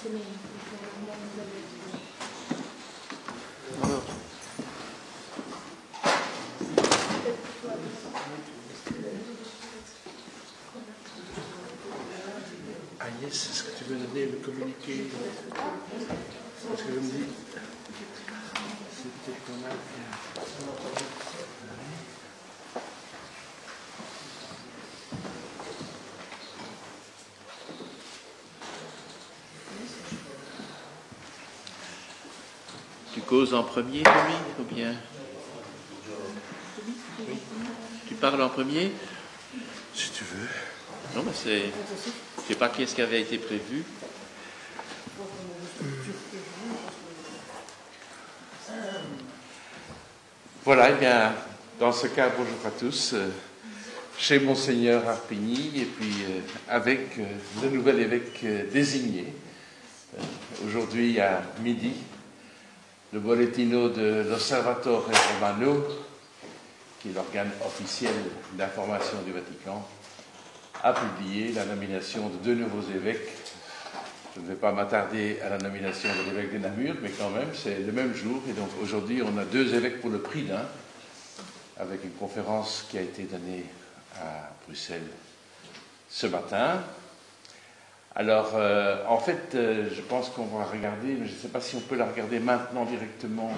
Agnès, est-ce que tu veux donner le communiqué? Parce que je me dis, c'est peut-être qu'on a... Tu causes en premier, Tommy, ou bien? Oui. Tu parles en premier? Si tu veux. Non, mais c'est... Je ne sais pas qu'est-ce qui avait été prévu. Voilà, eh bien, dans ce cas, bonjour à tous, chez Monseigneur Arpigny, et puis avec le nouvel évêque désigné. Aujourd'hui à midi, le Bollettino de l'Osservatore Romano, qui est l'organe officiel d'information du Vatican, a publié la nomination de 2 nouveaux évêques. Je ne vais pas m'attarder à la nomination de l'évêque de Namur, mais quand même, c'est le même jour. Et donc aujourd'hui, on a 2 évêques pour le prix d'un, avec une conférence qui a été donnée à Bruxelles ce matin. Alors, en fait, je pense qu'on va regarder, mais je ne sais pas si on peut la regarder maintenant directement,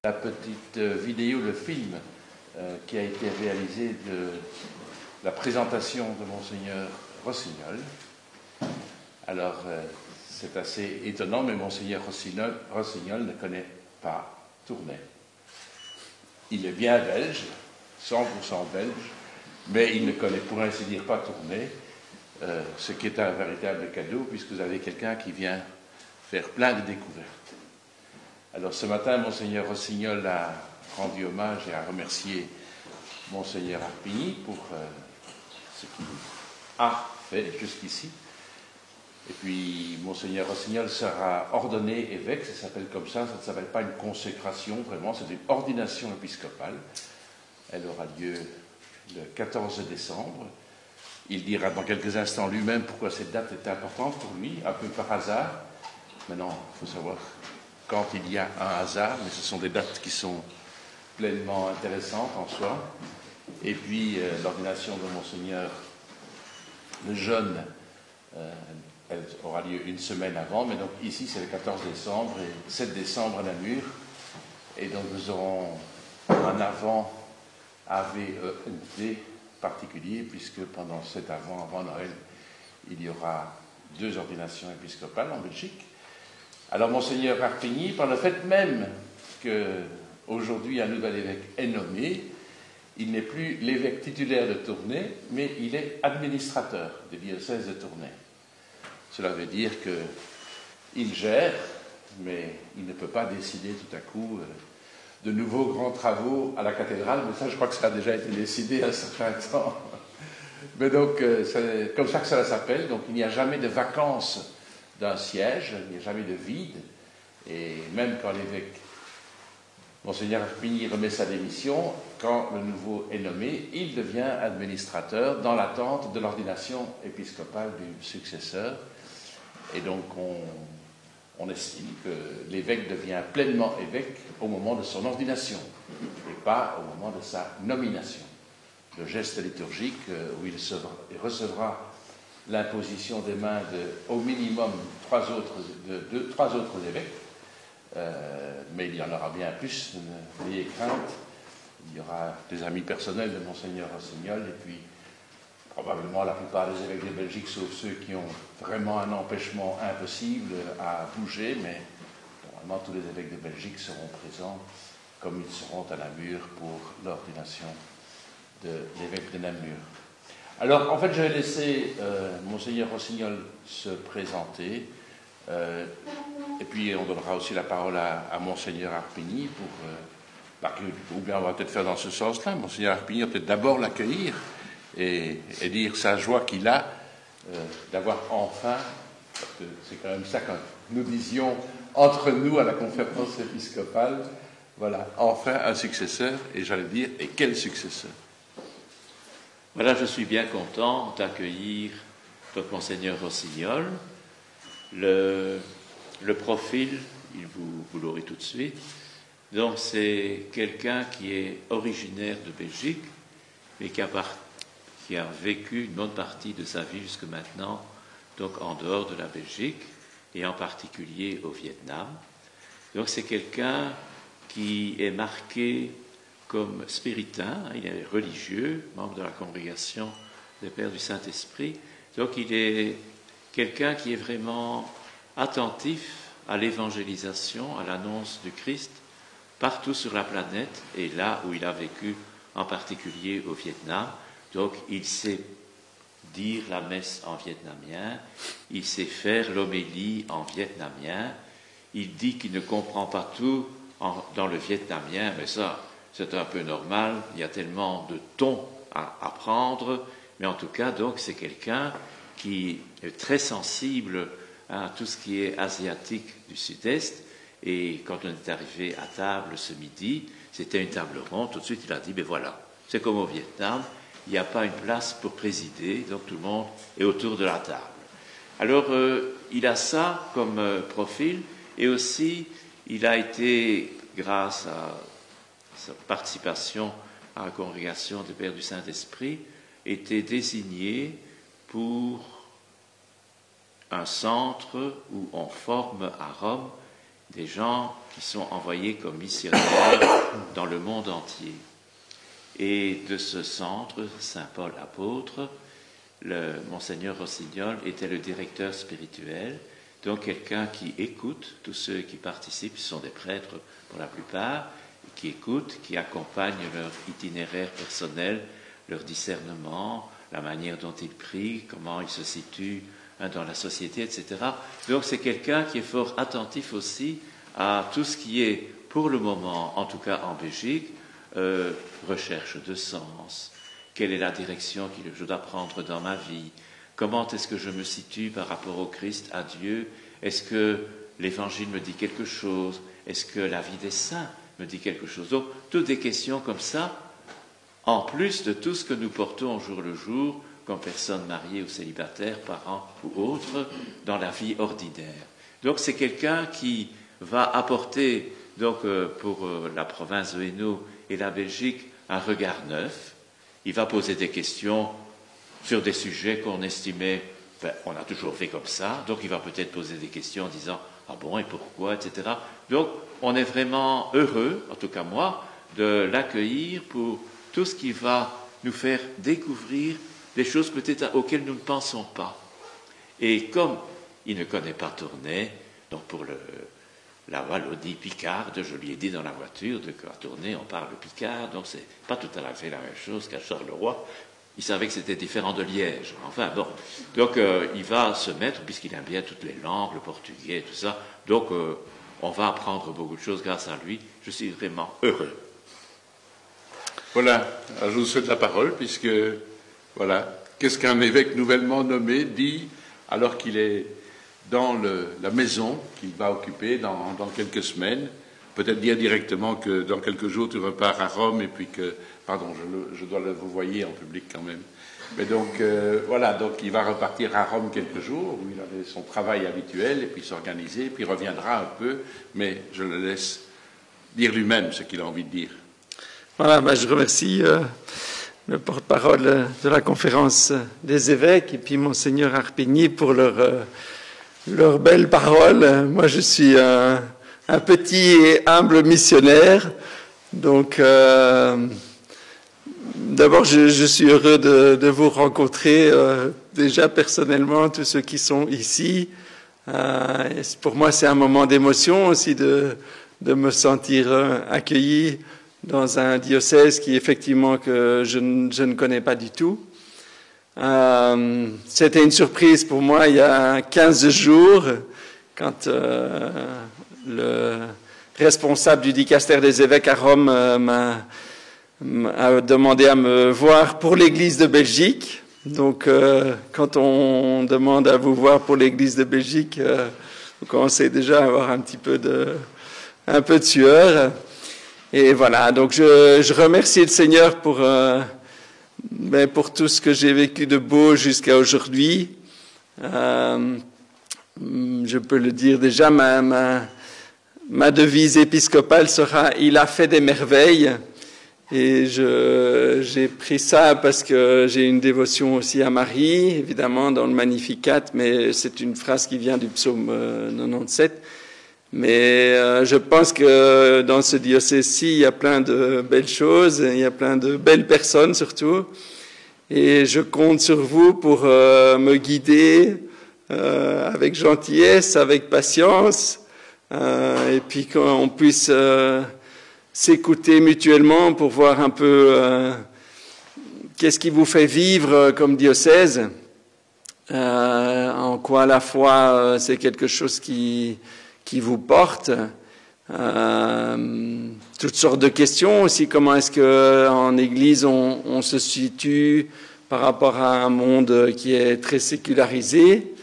la petite vidéo, le film qui a été réalisé de la présentation de Monseigneur Rossignol. Alors, c'est assez étonnant, mais Monseigneur Rossignol ne connaît pas Tournai. Il est bien belge, 100% belge, mais il ne connaît pour ainsi dire pas Tournai, ce qui est un véritable cadeau, puisque vous avez quelqu'un qui vient faire plein de découvertes. Alors, ce matin, Monseigneur Rossignol a rendu hommage et a remercié Monseigneur Arpigny pour ce qu'il a fait jusqu'ici. Et puis, Monseigneur Rossignol sera ordonné évêque, ça s'appelle comme ça ne s'appelle pas une consécration, vraiment, c'est une ordination épiscopale. Elle aura lieu le 14 décembre. Il dira dans quelques instants lui-même pourquoi cette date est importante pour lui, un peu par hasard. Maintenant, il faut savoir quand il y a un hasard, mais ce sont des dates qui sont pleinement intéressantes en soi. Et puis, l'ordination de Monseigneur le Jeune, elle aura lieu une semaine avant, mais donc ici c'est le 14 décembre et 7 décembre à Namur. Et donc nous aurons un avant AVENT particulier, puisque pendant cet avant Noël, il y aura 2 ordinations épiscopales en Belgique. Alors Monseigneur Arpigny, par le fait même qu'aujourd'hui un nouvel évêque est nommé, il n'est plus l'évêque titulaire de Tournai, mais il est administrateur du diocèse de Tournai. Cela veut dire qu'il gère, mais il ne peut pas décider tout à coup de nouveaux grands travaux à la cathédrale, mais ça, je crois que ça a déjà été décidé à un certain temps. Mais donc, c'est comme ça que ça s'appelle. Donc, il n'y a jamais de vacances d'un siège, il n'y a jamais de vide. Et même quand l'évêque, Monseigneur Arpigny, remet sa démission, quand le nouveau est nommé, il devient administrateur dans l'attente de l'ordination épiscopale du successeur. Et donc, on estime que l'évêque devient pleinement évêque au moment de son ordination et pas au moment de sa nomination. Le geste liturgique où il recevra l'imposition des mains au minimum 3 autres évêques, mais il y en aura bien plus, n'ayez crainte. Il y aura des amis personnels de Monseigneur Rossignol et puis probablement la plupart des évêques de Belgique, sauf ceux qui ont vraiment un empêchement impossible à bouger, mais normalement tous les évêques de Belgique seront présents, comme ils seront à Namur pour l'ordination de l'évêque de Namur. Alors, en fait, je vais laisser Monseigneur Rossignol se présenter, et puis on donnera aussi la parole à Monseigneur Arpigny ou bien on va peut-être faire dans ce sens-là. Monseigneur Arpigny va peut-être d'abord l'accueillir et dire sa joie qu'il a d'avoir enfin, parce que c'est quand même ça que nous disions entre nous à la conférence épiscopale, voilà, enfin un successeur, et j'allais dire, et quel successeur? Voilà, je suis bien content d'accueillir votre Monseigneur Rossignol. Le profil, vous l'aurez tout de suite. Donc c'est quelqu'un qui est originaire de Belgique, mais qui a vécu une bonne partie de sa vie jusque maintenant, donc en dehors de la Belgique, et en particulier au Vietnam. Donc c'est quelqu'un qui est marqué comme spiritain, il est religieux, membre de la congrégation des Pères du Saint-Esprit. Donc il est quelqu'un qui est vraiment attentif à l'évangélisation, à l'annonce du Christ, partout sur la planète, et là où il a vécu, en particulier au Vietnam. Donc il sait dire la messe en vietnamien, il sait faire l'homélie en vietnamien, il dit qu'il ne comprend pas tout dans le vietnamien, mais ça, c'est un peu normal, il y a tellement de tons à apprendre, mais en tout cas, donc, c'est quelqu'un qui est très sensible à tout ce qui est asiatique du Sud-Est, et quand on est arrivé à table ce midi, c'était une table ronde, tout de suite il a dit, ben voilà, c'est comme au Vietnam, il n'y a pas une place pour présider, donc tout le monde est autour de la table. Alors, il a ça comme profil, et aussi, il a été, grâce à sa participation à la congrégation des Pères du Saint-Esprit, été désigné pour un centre où on forme à Rome des gens qui sont envoyés comme missionnaires dans le monde entier. Et de ce centre, Saint-Paul apôtre, Monseigneur Rossignol était le directeur spirituel, donc quelqu'un qui écoute tous ceux qui participent, ce sont des prêtres pour la plupart, qui écoutent, qui accompagnent leur itinéraire personnel, leur discernement, la manière dont ils prient, comment ils se situent dans la société, etc. Donc c'est quelqu'un qui est fort attentif aussi à tout ce qui est, pour le moment, en tout cas en Belgique, recherche de sens. Quelle est la direction que je dois prendre dans ma vie? Comment est-ce que je me situe par rapport au Christ, à Dieu? Est-ce que l'Évangile me dit quelque chose? Est-ce que la vie des saints me dit quelque chose? Donc, toutes des questions comme ça, en plus de tout ce que nous portons au jour le jour, comme personnes mariées ou célibataires, parents ou autres, dans la vie ordinaire. Donc, c'est quelqu'un qui va apporter, donc, pour la province de Hainaut et la Belgique, un regard neuf. Il va poser des questions sur des sujets qu'on estimait, on a toujours fait comme ça, donc il va peut-être poser des questions en disant « Ah bon, et pourquoi ?» etc. Donc, on est vraiment heureux, en tout cas moi, de l'accueillir pour tout ce qui va nous faire découvrir des choses peut-être auxquelles nous ne pensons pas. Et comme il ne connaît pas Tournai, donc pour la Wallonie picarde, je lui ai dit dans la voiture, qu'à Tournai on parle picard, donc c'est pas tout à fait la même chose qu'à Charleroi. Il savait que c'était différent de Liège. Enfin bon, donc il va se mettre, puisqu'il aime bien toutes les langues, le portugais et tout ça, donc on va apprendre beaucoup de choses grâce à lui. Je suis vraiment heureux. Voilà, alors je vous souhaite la parole, puisque, voilà, qu'est-ce qu'un évêque nouvellement nommé dit alors qu'il est dans la maison qu'il va occuper dans quelques semaines? Peut-être dire directement que dans quelques jours tu repars à Rome et puis que, pardon, je dois vous voyer en public quand même. Mais donc voilà, donc il va repartir à Rome quelques jours où il avait son travail habituel et puis s'organiser, puis il reviendra un peu, mais je le laisse dire lui-même ce qu'il a envie de dire. Voilà, je remercie le porte-parole de la conférence des évêques et puis Monseigneur Harpigny pour leurs belles paroles. Moi, je suis un petit et humble missionnaire. Donc, d'abord, je suis heureux de vous rencontrer déjà personnellement, tous ceux qui sont ici. Pour moi, c'est un moment d'émotion aussi de me sentir accueilli dans un diocèse qui, effectivement, que je ne connais pas du tout. C'était une surprise pour moi il y a 15 jours, quand le responsable du dicastère des évêques à Rome m'a demandé à me voir pour l'Église de Belgique. Donc, quand on demande à vous voir pour l'Église de Belgique, vous commencez déjà à avoir un peu de sueur. Et voilà, donc je remercie le Seigneur pour tout ce que j'ai vécu de beau jusqu'à aujourd'hui. je peux le dire déjà, ma devise épiscopale sera « Il a fait des merveilles ». Et j'ai pris ça parce que j'ai une dévotion aussi à Marie, évidemment, dans le Magnificat, mais c'est une phrase qui vient du psaume 97. Mais je pense que dans ce diocèse-ci, il y a plein de belles choses, il y a plein de belles personnes surtout. Et je compte sur vous pour me guider avec gentillesse, avec patience, et puis qu'on puisse s'écouter mutuellement pour voir un peu qu'est-ce qui vous fait vivre comme diocèse, en quoi à la fois c'est quelque chose qui vous porte, toutes sortes de questions aussi, comment est-ce qu'en Église on se situe par rapport à un monde qui est très sécularisé.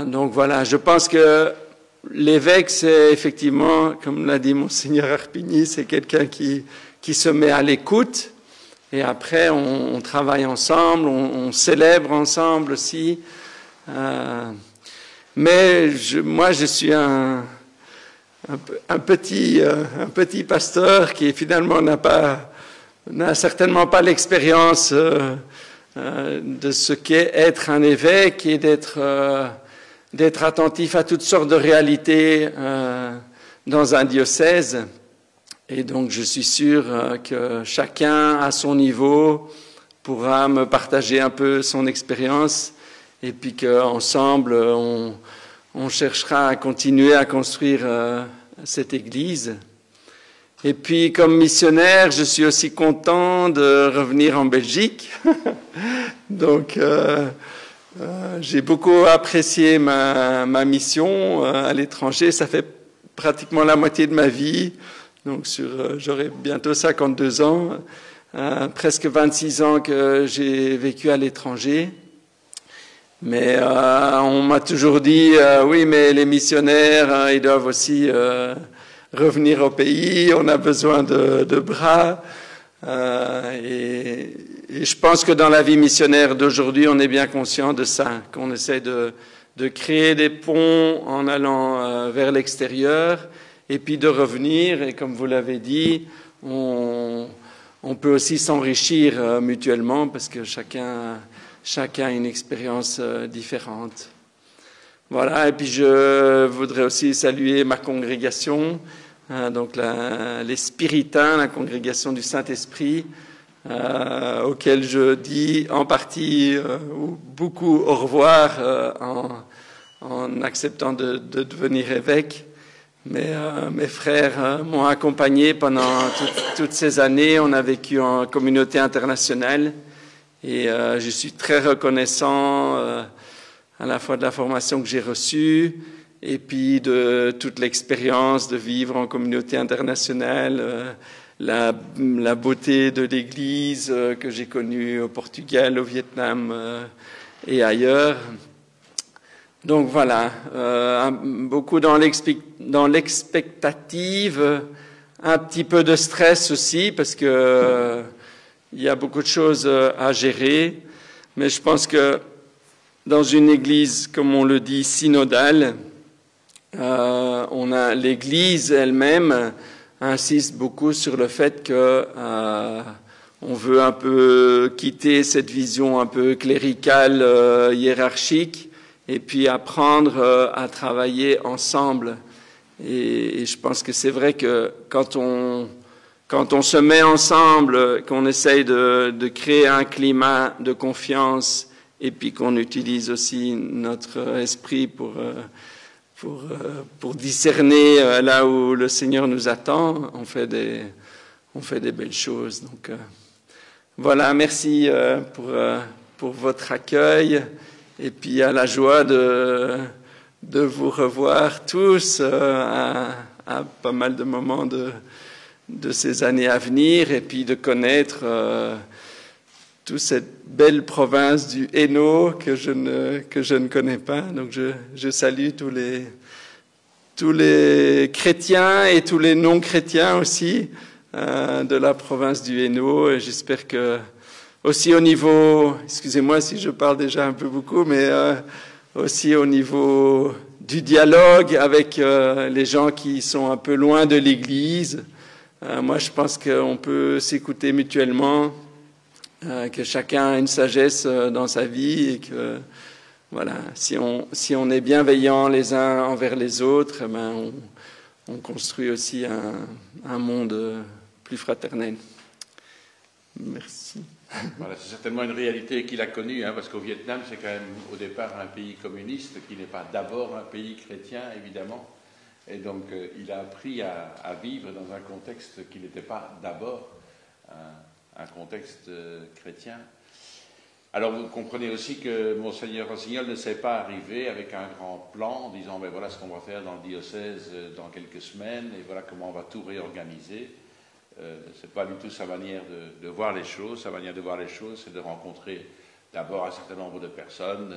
Donc voilà, je pense que l'évêque, c'est effectivement, comme l'a dit Monseigneur Harpigny, c'est quelqu'un qui se met à l'écoute, et après on travaille ensemble, on célèbre ensemble aussi. Mais moi, je suis un petit pasteur qui finalement n'a certainement pas l'expérience de ce qu'est être un évêque et d'être attentif à toutes sortes de réalités dans un diocèse. Et donc, je suis sûr que chacun, à son niveau, pourra me partager un peu son expérience, et puis qu'ensemble, on cherchera à continuer à construire cette Église. Et puis, comme missionnaire, je suis aussi content de revenir en Belgique. Donc, j'ai beaucoup apprécié ma mission à l'étranger. Ça fait pratiquement la moitié de ma vie. Donc, j'aurai bientôt 52 ans, presque 26 ans que j'ai vécu à l'étranger. Mais on m'a toujours dit, oui, mais les missionnaires, ils doivent aussi revenir au pays, on a besoin de bras. Et je pense que dans la vie missionnaire d'aujourd'hui, on est bien conscient de ça, qu'on essaie de créer des ponts en allant vers l'extérieur, et puis de revenir. Et comme vous l'avez dit, on peut aussi s'enrichir mutuellement, parce que chacun a une expérience différente. Voilà, et puis je voudrais aussi saluer ma congrégation, donc les Spiritains, la congrégation du Saint-Esprit, auquel je dis en partie beaucoup au revoir en acceptant de devenir évêque. Mais mes frères m'ont accompagné pendant toutes ces années. On a vécu en communauté internationale. Et je suis très reconnaissant à la fois de la formation que j'ai reçue et puis de toute l'expérience de vivre en communauté internationale, la beauté de l'Église que j'ai connue au Portugal, au Vietnam et ailleurs. Donc voilà, beaucoup dans l'expectative, un petit peu de stress aussi parce que il y a beaucoup de choses à gérer, mais je pense que dans une église, comme on le dit, synodale, l'église elle-même insiste beaucoup sur le fait que on veut un peu quitter cette vision un peu cléricale, hiérarchique, et puis apprendre à travailler ensemble. Et je pense que c'est vrai que quand on se met ensemble, qu'on essaye de créer un climat de confiance et puis qu'on utilise aussi notre esprit pour discerner là où le Seigneur nous attend, on fait des belles choses. Donc voilà, merci pour votre accueil et puis à la joie de vous revoir tous à pas mal de moments de ces années à venir, et puis de connaître toute cette belle province du Hainaut que je ne connais pas. Donc je salue tous les chrétiens et tous les non-chrétiens aussi de la province du Hainaut, et j'espère que aussi au niveau, excusez-moi si je parle déjà un peu beaucoup, mais aussi au niveau du dialogue avec les gens qui sont un peu loin de l'Église. Moi, je pense qu'on peut s'écouter mutuellement, que chacun a une sagesse dans sa vie et que, voilà, si on est bienveillant les uns envers les autres, ben on construit aussi un monde plus fraternel. Merci. Voilà, c'est certainement une réalité qu'il a connue, hein, parce qu'au Vietnam, c'est quand même au départ un pays communiste qui n'est pas d'abord un pays chrétien, évidemment. Et donc, il a appris à vivre dans un contexte qui n'était pas d'abord un contexte chrétien. Alors, vous comprenez aussi que Monseigneur Rossignol ne s'est pas arrivé avec un grand plan, en disant, ben voilà ce qu'on va faire dans le diocèse dans quelques semaines, et voilà comment on va tout réorganiser. Ce n'est pas du tout sa manière de voir les choses. Sa manière de voir les choses, c'est de rencontrer d'abord un certain nombre de personnes,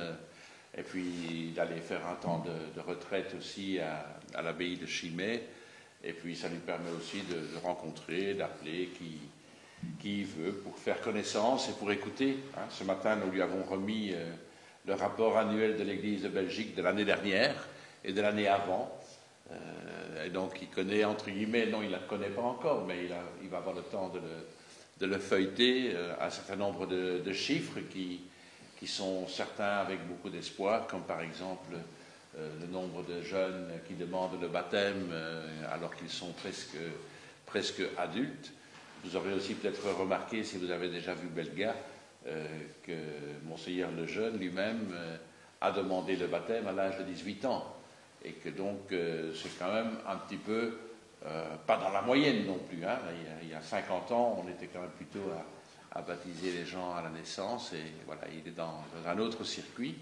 et puis d'aller faire un temps de retraite aussi à l'abbaye de Chimay, et puis ça lui permet aussi de rencontrer, d'appeler qui veut pour faire connaissance et pour écouter. Hein. Ce matin, nous lui avons remis le rapport annuel de l'Église de Belgique de l'année dernière et de l'année avant. Et donc il connaît, entre guillemets, non, il ne la connaît pas encore, mais il va avoir le temps de le feuilleter, un certain nombre de chiffres qui sont certains avec beaucoup d'espoir, comme par exemple le nombre de jeunes qui demandent le baptême alors qu'ils sont presque adultes. Vous aurez aussi peut-être remarqué, si vous avez déjà vu Belga, que Monseigneur Lejeune lui-même a demandé le baptême à l'âge de 18 ans. Et que donc, c'est quand même un petit peu, pas dans la moyenne non plus. Hein. Il y a 50 ans, on était quand même plutôt à baptiser les gens à la naissance. Et voilà, il est dans un autre circuit.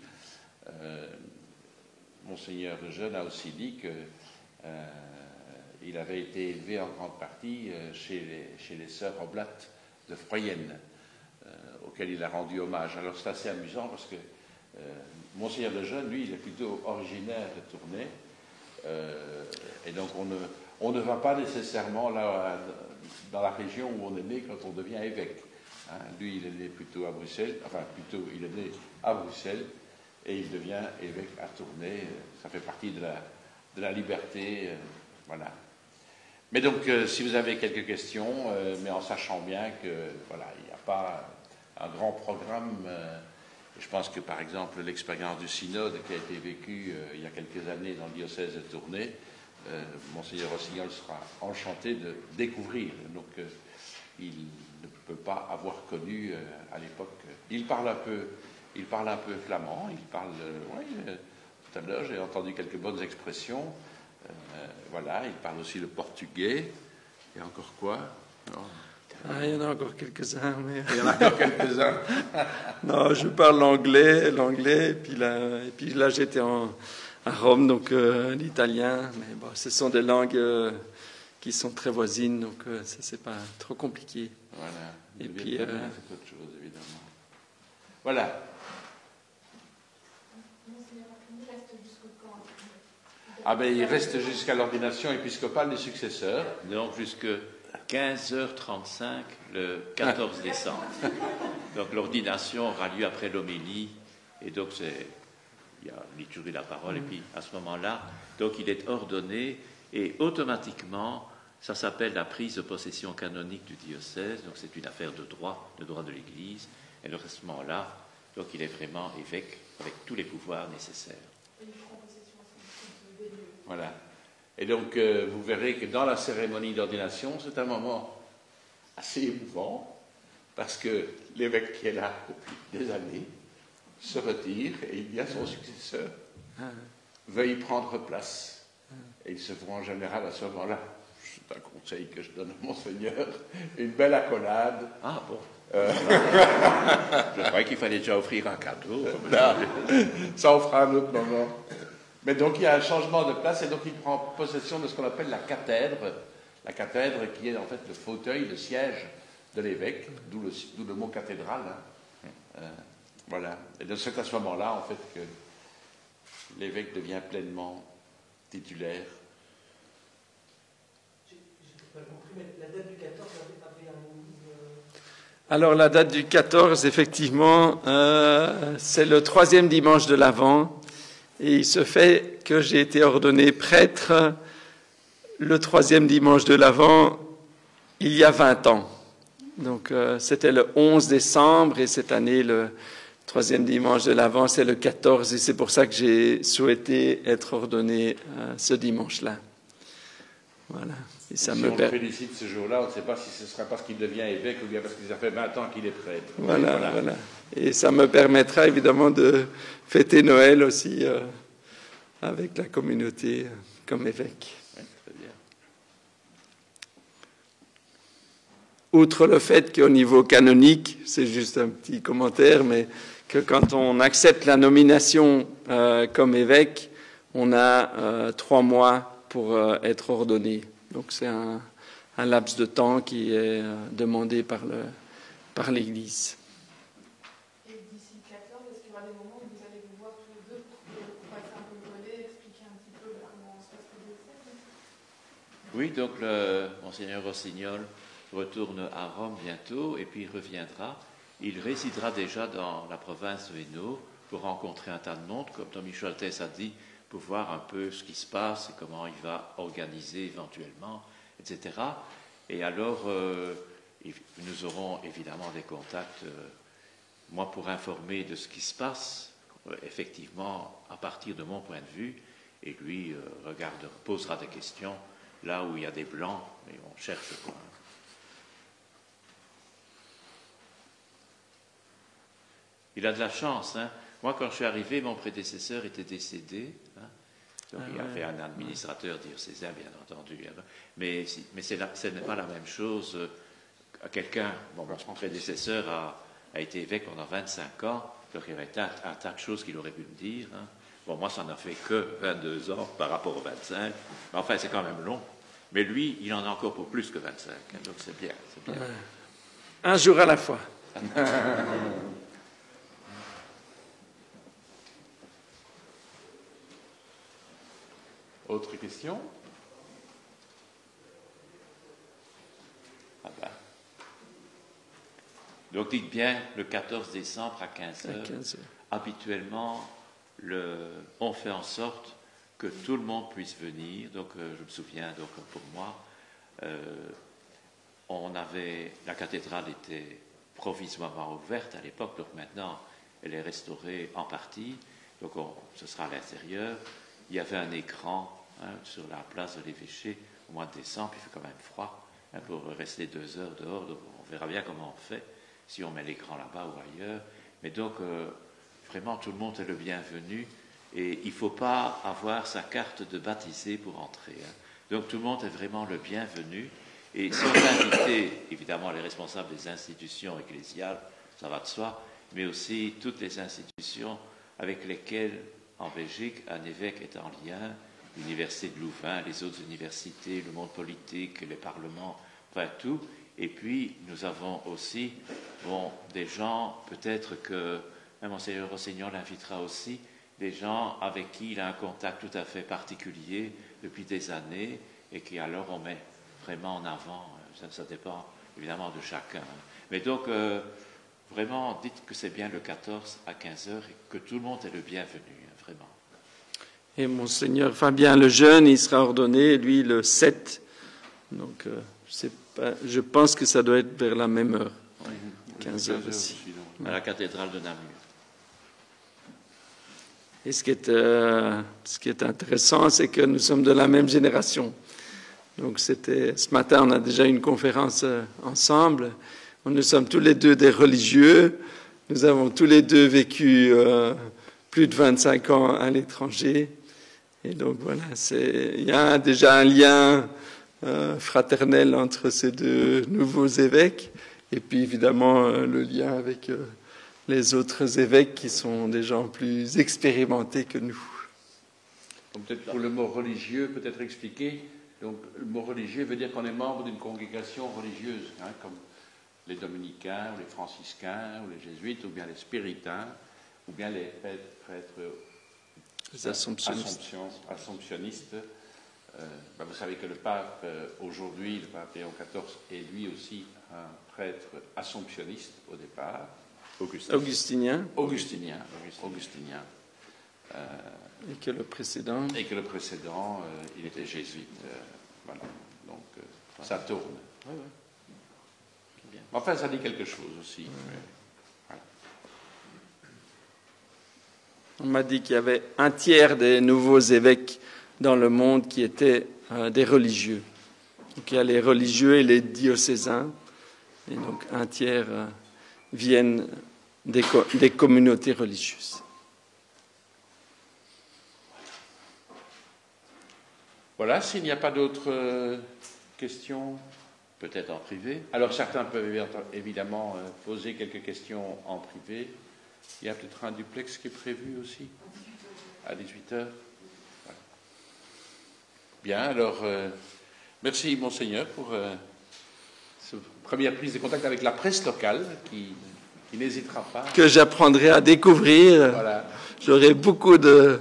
Monseigneur Lejeune a aussi dit qu'il avait été élevé en grande partie chez les sœurs Oblates de Froyenne, auxquelles il a rendu hommage. Alors c'est assez amusant parce que Monseigneur Lejeune, lui, il est plutôt originaire de Tournai, et donc on ne va pas nécessairement là dans la région où on est né quand on devient évêque. Hein. Lui, il est né plutôt à Bruxelles, il est né à Bruxelles, et il devient évêque à Tournai. Ça fait partie de la liberté, voilà. Mais donc, si vous avez quelques questions, mais en sachant bien que, voilà, il n'y a pas un grand programme. Je pense que, par exemple, l'expérience du synode qui a été vécue il y a quelques années dans le diocèse de Tournai, Monseigneur Rossignol sera enchanté de découvrir. Donc, il ne peut pas avoir connu à l'époque. Il parle un peu flamand. Il parle, tout à l'heure, j'ai entendu quelques bonnes expressions. Voilà, il parle aussi le portugais. Et encore quoi? Non. Il y en a encore quelques-uns. Mais... Il y en a encore quelques-uns. Non, je parle l'anglais, et puis là j'étais à Rome, donc l'italien. Mais bon, ce sont des langues qui sont très voisines, donc ça c'est pas trop compliqué. Voilà. Et puis c'est autre chose, évidemment. Voilà. Ah ben, il reste jusqu'à l'ordination épiscopale des successeurs. Donc jusque 15h35 le 14 décembre. Donc l'ordination aura lieu après l'homélie, et donc il y a liturgie de la parole, et puis à ce moment-là, donc il est ordonné, et automatiquement, ça s'appelle la prise de possession canonique du diocèse, donc c'est une affaire de droit de l'Église, et donc à ce moment-là, donc il est vraiment évêque avec tous les pouvoirs nécessaires. Voilà. Et donc, vous verrez que dans la cérémonie d'ordination, c'est un moment assez émouvant, parce que l'évêque qui est là depuis des années se retire et il dit à son successeur, veuille prendre place. Et ils se font en général à ce moment-là, c'est un conseil que je donne à Monseigneur, une belle accolade. Ah bon. Je croyais qu'il fallait déjà offrir un cadeau. Là, ça on fera un autre moment. Mais donc il y a un changement de place et donc il prend possession de ce qu'on appelle la cathèdre qui est en fait le fauteuil, le siège de l'évêque, d'où le mot cathédrale. Hein. Voilà. Et donc c'est à ce moment-là en fait que l'évêque devient pleinement titulaire. J'ai pas compris, mais la date du 14 avait un... Alors la date du 14, effectivement, c'est le 3e dimanche de l'Avent. Et il se fait que j'ai été ordonné prêtre le 3e dimanche de l'Avent il y a 20 ans. Donc c'était le 11 décembre et cette année, le 3e dimanche de l'Avent, c'est le 14 et c'est pour ça que j'ai souhaité être ordonné ce dimanche-là. Voilà. Et ça si me on le félicite ce jour-là, on ne sait pas si ce sera parce qu'il devient évêque ou bien parce qu'il a fait 20 ans qu'il est prêtre. Voilà. Et ça me permettra évidemment de fêter Noël aussi avec la communauté comme évêque. Oui, très bien. Outre le fait qu'au niveau canonique, c'est juste un petit commentaire, mais que quand on accepte la nomination comme évêque, on a 3 mois pour être ordonné. Donc c'est un laps de temps qui est demandé par l'Église. Et d'ici le 14, est-ce qu'il y aura des moments où vous allez vous voir tous les deux pour passer un peu le relais, expliquer un petit peu comment se passe le diocèse? Oui, donc le Monseigneur Rossignol retourne à Rome bientôt et puis il reviendra. Il résidera déjà dans la province de Hainaut pour rencontrer un tas de monde, comme Tommy Scholtes a dit, pour voir un peu ce qui se passe et comment il va organiser éventuellement, etc. Et alors, nous aurons évidemment des contacts, moi pour informer de ce qui se passe, effectivement, à partir de mon point de vue, et lui posera des questions là où il y a des blancs, mais on cherche quoi. Il a de la chance. Hein. Moi, quand je suis arrivé, mon prédécesseur était décédé. Hein. Donc, il y avait un administrateur diocésain, bien entendu. Mais ce n'est pas la même chose. Mon prédécesseur a été évêque pendant 25 ans. Donc, il y avait un tas de choses qu'il aurait pu me dire. Hein. Bon, moi, ça n'en fait que 22 ans par rapport aux 25. Mais enfin, c'est quand même long. Mais lui, il en a encore pour plus que 25. Hein. Donc, c'est bien. Un jour à la fois. Autre question? Ah ben. Donc dites bien, le 14 décembre à 15h, habituellement, on fait en sorte que tout le monde puisse venir. Donc je me souviens, donc, pour moi, la cathédrale était provisoirement ouverte à l'époque, donc maintenant elle est restaurée en partie, donc ce sera à l'intérieur. Il y avait un écran sur la place de l'évêché au mois de décembre, il fait quand même froid pour rester 2 heures dehors, donc on verra bien comment on fait, si on met l'écran là-bas ou ailleurs. Mais donc, vraiment, tout le monde est le bienvenu, et il ne faut pas avoir sa carte de baptisé pour entrer. Hein. Donc, tout le monde est vraiment le bienvenu, et sont invités, évidemment, les responsables des institutions ecclésiales, ça va de soi, mais aussi toutes les institutions avec lesquelles en Belgique, un évêque est en lien, l'université de Louvain, les autres universités, le monde politique, les parlements, enfin tout. Et puis, nous avons aussi des gens, peut-être que même Monseigneur Rossignol invitera aussi, des gens avec qui il a un contact tout à fait particulier depuis des années et qui alors on met vraiment en avant. Ça dépend évidemment de chacun. Mais donc, vraiment, dites que c'est bien le 14 à 15h et que tout le monde est le bienvenu. Vraiment. Et Monseigneur Fabien Lejeune, il sera ordonné, lui, le 7. Donc, je pense que ça doit être vers la même heure. Oui. 15h aussi. À la cathédrale de Namur. Et ce qui est intéressant, c'est que nous sommes de la même génération. Donc, ce matin, on a déjà eu une conférence ensemble. Nous sommes tous les deux des religieux. Nous avons tous les deux vécu plus de 25 ans à l'étranger. Et donc voilà, il y a déjà un lien fraternel entre ces deux nouveaux évêques. Et puis évidemment, le lien avec les autres évêques qui sont des gens plus expérimentés que nous. Donc, peut-être pour le mot religieux, peut-être expliquer. Donc le mot religieux veut dire qu'on est membre d'une congrégation religieuse, hein, comme les dominicains, ou les franciscains, ou les jésuites, ou bien les spiritains, ou bien les prêtres assomptionnistes. Vous savez que le pape, aujourd'hui, le pape Léon XIV, est lui aussi un prêtre assomptionniste au départ. Augustinien. Et que le précédent. Et que le précédent, il était jésuite. Voilà. Donc, ça tourne. Ouais, ouais. Bien. Enfin, ça dit quelque chose aussi. Mais, voilà. On m'a dit qu'il y avait un tiers des nouveaux évêques dans le monde qui étaient des religieux. Donc il y a les religieux et les diocésains. Et donc un tiers viennent des communautés religieuses. Voilà, s'il n'y a pas d'autres questions, Peut-être en privé. alors certains peuvent évidemment poser quelques questions en privé. Il y a peut-être un duplex qui est prévu aussi, à 18h. Voilà. Bien, alors, merci Monseigneur pour cette première prise de contact avec la presse locale qui n'hésitera pas. Que j'apprendrai à découvrir. Voilà. J'aurai beaucoup de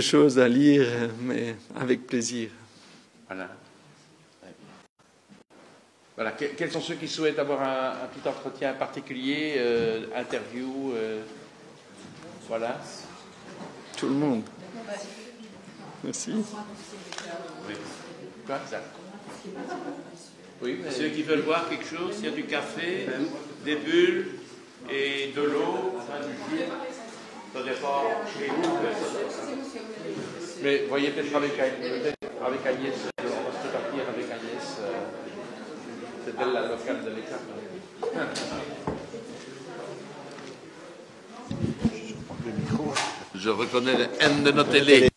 choses à lire, mais avec plaisir. Voilà. Voilà. Quels sont ceux qui souhaitent avoir un petit entretien particulier, interview, voilà. Tout le monde. Merci. Quoi, ça? Oui, mais... Ceux qui veulent boire quelque chose, il y a du café, des bulles et de l'eau. Ça dépend chez vous. Mais voyez peut-être avec Agnès, on va se partir avec Agnès. C'est elle la locale de l'État. Je reconnais le N de nos télés.